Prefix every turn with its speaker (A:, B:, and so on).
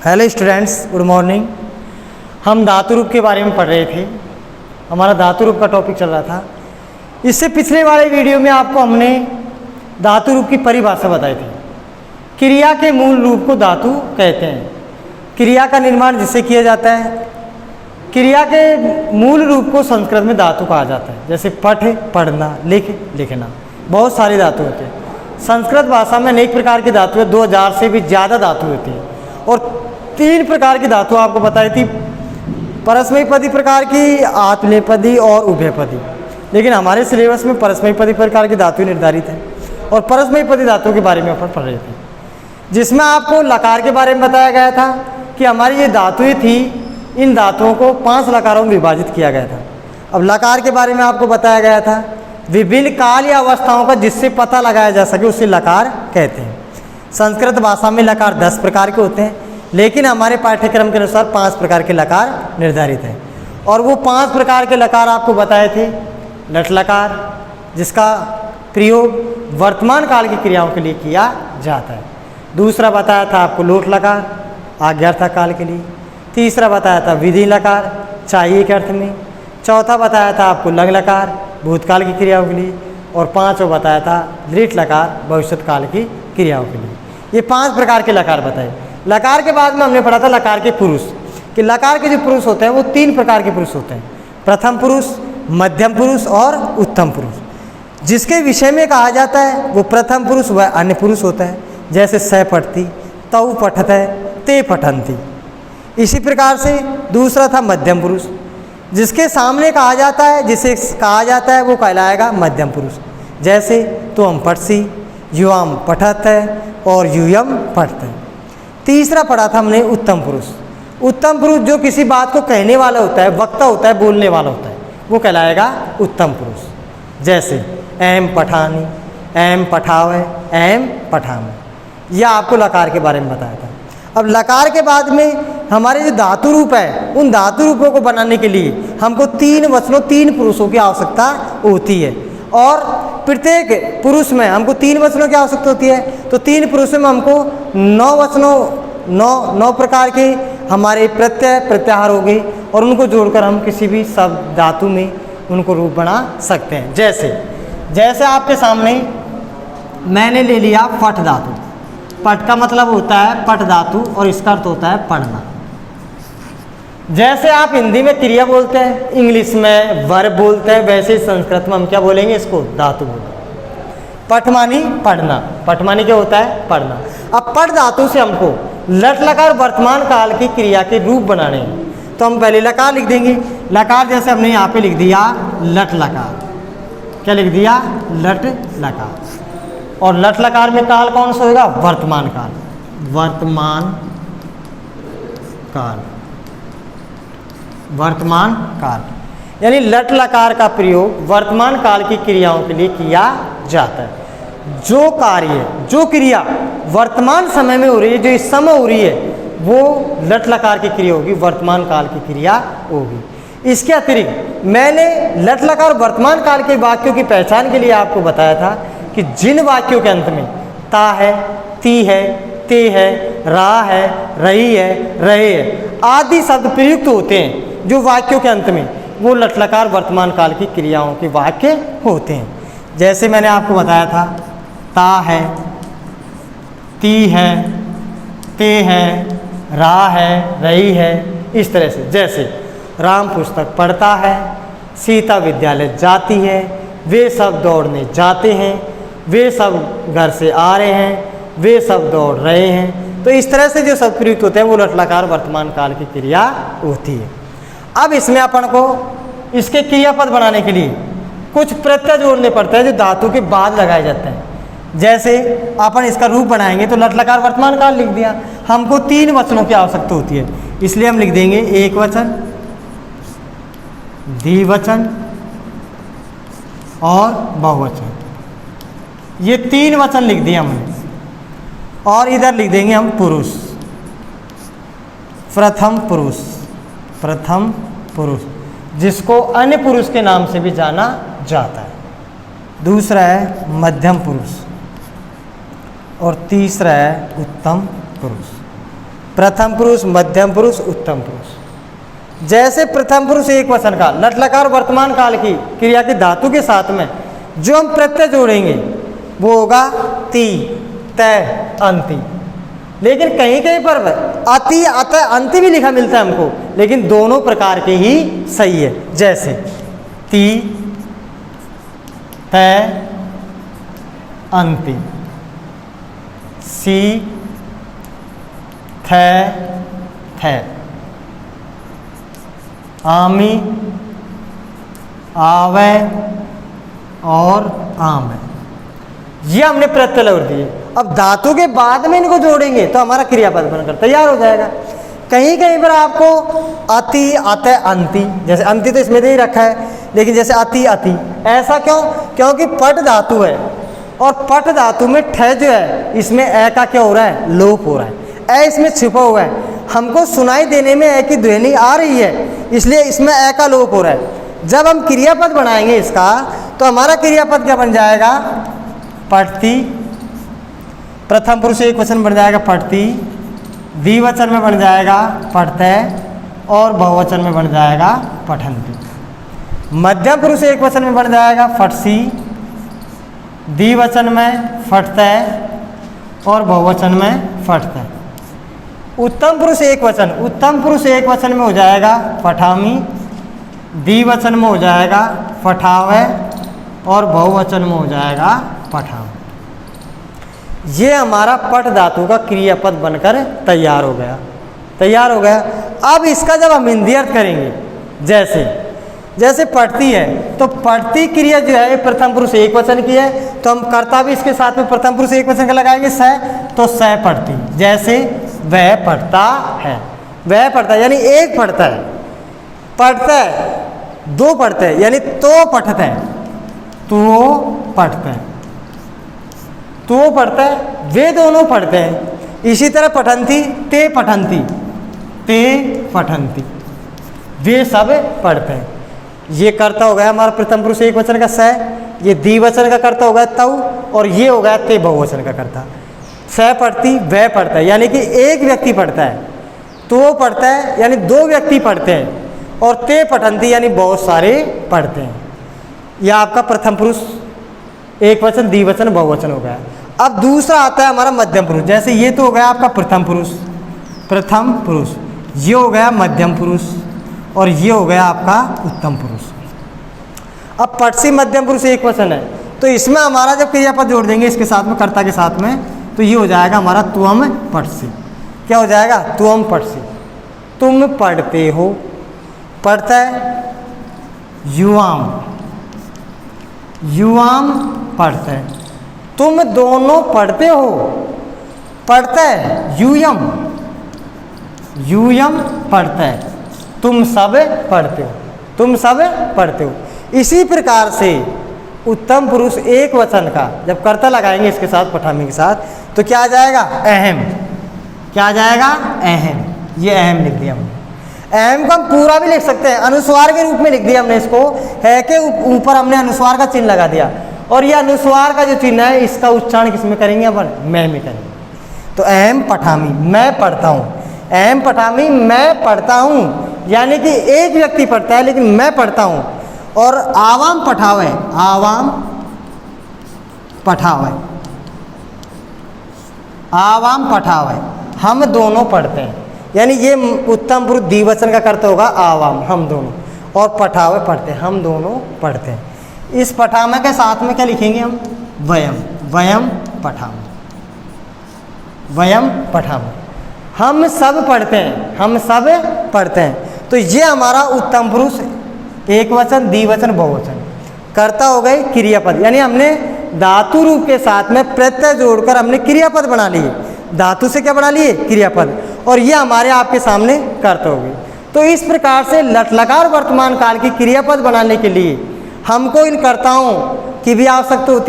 A: Hello students, good morning. हम धातु रूप के बारे में पढ़ रहे थे। हमारा धातु रूप का टॉपिक चल रहा था। इससे पिछले वाले वीडियो में आपको हमने धातु रूप की परिभाषा बताई थी। क्रिया के मूल रूप को धातु कहते हैं। क्रिया का निर्माण जिससे किया जाता है, क्रिया के मूल रूप को संस्कृत में धातु कहा जाता है। जैसे पठ, पढ़ना, लिख, लिखना, बहुत सारे धातु होते हैं। संस्कृत भाषा में अनेक प्रकार की धातु है, 2000 से भी ज़्यादा धातु होती है। और 3 प्रकार की धातु आपको बताई थी, परस्मैपदी प्रकार की, आत्मनेपदी और उभयपदी। लेकिन हमारे सिलेबस में परस्मैपदी प्रकार की धातु निर्धारित है और परस्मैपदी धातु के बारे में अपन पढ़ रहे थे, जिसमें आपको लकार के बारे में बताया गया था कि हमारी ये धातुएँ थी, इन धातुओं को 5 लकारों में विभाजित किया गया था। अब लकार के बारे में आपको बताया गया था विभिन्न काल या अवस्थाओं का जिससे पता लगाया जा सके उसे लकार कहते हैं। संस्कृत भाषा में लकार 10 प्रकार के होते हैं, लेकिन हमारे पाठ्यक्रम के अनुसार 5 प्रकार के लकार निर्धारित हैं। और वो 5 प्रकार के लकार आपको बताए थे। लट लकार, जिसका प्रयोग वर्तमान काल की क्रियाओं के लिए किया जाता है। दूसरा बताया था आपको लोट लकार, आज्ञार्थक काल के लिए। तीसरा बताया था विधि लकार, चाहिए के अर्थ में। चौथा बताया था आपको लग लकार, भूतकाल की क्रियाओं के लिए। और 5वां बताया था दृढ़ लकार, भविष्यत काल की क्रियाओं के लिए। ये 5 प्रकार के लकार बताए। लकार के बाद में हमने पढ़ा था लकार के पुरुष, कि लकार के जो पुरुष होते हैं वो 3 प्रकार के पुरुष होते हैं, प्रथम पुरुष, मध्यम पुरुष और उत्तम पुरुष। जिसके विषय में कहा जाता है वो प्रथम पुरुष वह अन्य पुरुष होता है। जैसे स पठती, तऊ पठत है, ते पठंती। इसी प्रकार से दूसरा था मध्यम पुरुष, जिसके सामने कहा जाता है, जिसे कहा जाता है वो कहलाएगा मध्यम पुरुष। जैसे तुम पठसी, युवाम पठत है और यूयम पठत है। तीसरा पढ़ा था हमने उत्तम पुरुष। उत्तम पुरुष जो किसी बात को कहने वाला होता है, वक्ता होता है, बोलने वाला होता है, वो कहलाएगा उत्तम पुरुष। जैसे एम पठानी, एम पठावे, एम पठावे। यह आपको लकार के बारे में बताया था। अब लकार के बाद में हमारे जो धातु रूप है, उन धातु रूपों को बनाने के लिए हमको 3 वचनों, 3 पुरुषों की आवश्यकता होती है। और प्रत्येक पुरुष में हमको 3 वचनों की आवश्यकता होती है। तो 3 पुरुषों में हमको 9 वचनों, 9 प्रकार के हमारे प्रत्यय, प्रत्याहार हो गए, और उनको जोड़कर हम किसी भी शब्द धातु में उनको रूप बना सकते हैं। जैसे आपके सामने मैंने ले लिया पठ धातु। पठ का मतलब होता है पठ धातु और इसका अर्थ होता है पढ़ना। जैसे आप हिंदी में क्रिया बोलते हैं, इंग्लिश में वर्ब बोलते हैं, वैसे संस्कृत में हम क्या बोलेंगे, इसको धातु बोलते हैं। पठ मानी पढ़ना, पठ मानी क्या होता है, पढ़ना। अब पठ धातु से हमको लट लकार वर्तमान काल की क्रिया के रूप बनाने हैं। तो हम पहले लकार लिख देंगे। लकार जैसे हमने यहाँ पे लिख दिया लट लकार। क्या लिख दिया, लट लकार। और लट लकार में काल कौन सा होगा, वर्तमान काल। वर्तमान काल, वर्तमान काल, यानी लट लकार का प्रयोग वर्तमान काल की क्रियाओं के लिए किया जाता है। जो कार्य, जो क्रिया वर्तमान समय में हो रही है, जो इस समय हो रही है, वो लट लकार की क्रिया होगी, वर्तमान काल की क्रिया होगी। इसके अतिरिक्त मैंने लट लकार वर्तमान काल के वाक्यों की पहचान के लिए आपको बताया था कि जिन वाक्यों के अंत में ता है, ती है, ते है, रा है, रही है, रहे है आदि शब्द प्रयुक्त होते हैं, जो वाक्यों के अंत में, वो लट लकार वर्तमान काल की क्रियाओं के वाक्य होते हैं। जैसे मैंने आपको बताया था ता है, ती है, ते है, रा है, रही है, इस तरह से। जैसे राम पुस्तक पढ़ता है, सीता विद्यालय जाती है, वे सब दौड़ने जाते हैं, वे सब घर से आ रहे हैं, वे सब दौड़ रहे हैं। तो इस तरह से जो शब्द प्रयुक्त होते हैं वो लट लकार वर्तमान काल की क्रिया होती है। अब इसमें अपन को इसके क्रियापद बनाने के लिए कुछ प्रत्यय जोड़ने पड़ते हैं, जो धातु के बाद लगाए जाते हैं। जैसे अपन इसका रूप बनाएंगे तो लट लकार वर्तमान काल लिख दिया। हमको 3 वचनों की आवश्यकता होती है, इसलिए हम लिख देंगे एक वचन, द्विवचन और बहुवचन। ये 3 वचन लिख दिए हमने। और इधर लिख देंगे हम पुरुष, प्रथम पुरुष, प्रथम पुरुष, जिसको अन्य पुरुष के नाम से भी जाना जाता है। दूसरा है मध्यम पुरुष और तीसरा है उत्तम पुरुष। प्रथम पुरुष, मध्यम पुरुष, उत्तम पुरुष। जैसे प्रथम पुरुष एक वचन का लट लकार वर्तमान काल की क्रिया के धातु के साथ में जो हम प्रत्यय जोड़ेंगे वो होगा ति, तय, अंति। लेकिन कहीं कहीं पर अति, अत, अंति भी लिखा मिलता है हमको, लेकिन दोनों प्रकार के ही सही है। जैसे ति, तय, अंति, सी, थ, थ, आमी, आवे और आम। ये हमने प्रत्यय जोड़ दिए। अब धातु के बाद में इनको जोड़ेंगे तो हमारा क्रियापद बनकर तैयार हो जाएगा। कहीं कहीं पर आपको अति, अत, अंति, जैसे अंति तो इसमें दे ही रखा है, लेकिन जैसे अति, अति, ऐसा क्यों? क्योंकि पट धातु है और पट धातु में ठ जो है इसमें ए का क्या हो रहा है? लोप हो रहा है। ए इसमें छिपा हुआ है, हमको सुनाई देने में ए की ध्वनि आ रही है, इसलिए इसमें ए का लोप हो रहा है। जब हम क्रियापद बनाएंगे इसका तो हमारा क्रियापद क्या बन जाएगा? पठती, प्रथम पुरुष एक वचन बन जाएगा पठती, द्विवचन में बन जाएगा पढ़ते और बहुवचन में बन जाएगा पठंती। मध्यम पुरुष एक वचन में बन जाएगा फटसी, द्विवचन में फटते और बहुवचन में फटते। उत्तम पुरुष एक वचन, उत्तम पुरुष एक वचन में हो जाएगा पठामी, द्विवचन में हो जाएगा पठावे और बहुवचन में हो जाएगा पठाव। ये हमारा पट धातु का क्रियापद बनकर तैयार हो गया, तैयार हो गया। अब इसका जब हम हिंदी अर्थ करेंगे, जैसे जैसे पढ़ती है तो पढ़ती क्रिया जो है प्रथम पुरुष एक वचन की है, तो हम कर्ता भी इसके साथ में प्रथम पुरुष एक वचन का लगाएंगे स, तो स पढ़ती। जैसे वह पढ़ता है, वह पढ़ता है यानी एक पढ़ता है, पढ़ता है दो पढ़ते हैं यानी तो पढ़ता है, तो पढ़ता है, तो पढ़ता है, वे दोनों पढ़ते हैं। इसी तरह पठंती, ते पठंती, ते पठंती, वे सब पढ़ते हैं। ये कर्ता हो गया हमारा प्रथम पुरुष एक वचन का स, ये द्विवचन का कर्ता हो गया तऊ, और ये हो गया ते बहुवचन का कर्ता। स पढ़ती, वह पढ़ता है यानी कि एक व्यक्ति पढ़ता है, तो पढ़ता है यानी दो व्यक्ति पढ़ते हैं, और ते पठंती यानी बहुत सारे पढ़ते हैं। यह आपका प्रथम पुरुष एक वचन, द्विवचन, बहुवचन हो गया। अब दूसरा आता है हमारा मध्यम पुरुष। जैसे ये तो हो गया आपका प्रथम पुरुष, प्रथम पुरुष, ये हो गया मध्यम पुरुष और ये हो गया आपका उत्तम पुरुष। अब पटसी मध्यम पुरुष एक वचन है, तो इसमें हमारा जब क्रियापद जोड़ देंगे इसके साथ में, कर्ता के साथ में, तो ये हो जाएगा हमारा त्वम पटसी। क्या हो जाएगा? त्वम पटसी। तुम पढ़ते हो, पढ़ता है युवाम, युवाम पढ़ते हैं। तुम दोनों पढ़ते हो, पढ़ता है यूयम, यूयम पढ़ता है। तुम सब पढ़ते हो, तुम सब पढ़ते हो। इसी प्रकार से उत्तम पुरुष एक वचन का जब कर्ता लगाएंगे इसके साथ, पठामी के साथ, तो क्या आ जाएगा? अहम। क्या आ जाएगा? अहम। ये अहम लिख दिया हमने। अहम को हम पूरा भी लिख सकते हैं, अनुस्वार के रूप में लिख दिया हमने इसको, है के ऊपर हमने अनुस्वार का चिन्ह लगा दिया, और ये अनुस्वार का जो चिन्ह है इसका उच्चारण किस में करेंगे? अपन मैं में करेंगे। तो अहम पठामी, मैं पढ़ता हूँ, अहम पठामी मैं पढ़ता हूँ, यानी कि एक व्यक्ति पढ़ता है लेकिन मैं पढ़ता हूँ। और आवाम पठावे, आवाम पठावे, आवाम पठावे, हम दोनों पढ़ते हैं, यानी ये उत्तम पुरुष द्विवचन का कर्ता होगा आवाम, हम दोनों, और पठावे पढ़ते हैं, हम दोनों पढ़ते हैं। इस पठामे के साथ में क्या लिखेंगे हम? वयम, वयम पठामे, वयम पठामे, हम सब पढ़ते हैं, हम सब पढ़ते हैं। तो ये हमारा उत्तम पुरुष एक वचन, द्विवचन, बहुवचन, कर्ता हो गए क्रियापद, यानी हमने धातु रूप के साथ में प्रत्यय जोड़कर हमने क्रियापद बना लिए। धातु से क्या बना लिए? क्रियापद, और ये हमारे आपके सामने कर्ता हो गए। तो इस प्रकार से लट्लकार वर्तमान काल की क्रियापद बनाने के लिए हमको इन कर्ताओं की भी आवश्यकता होती है।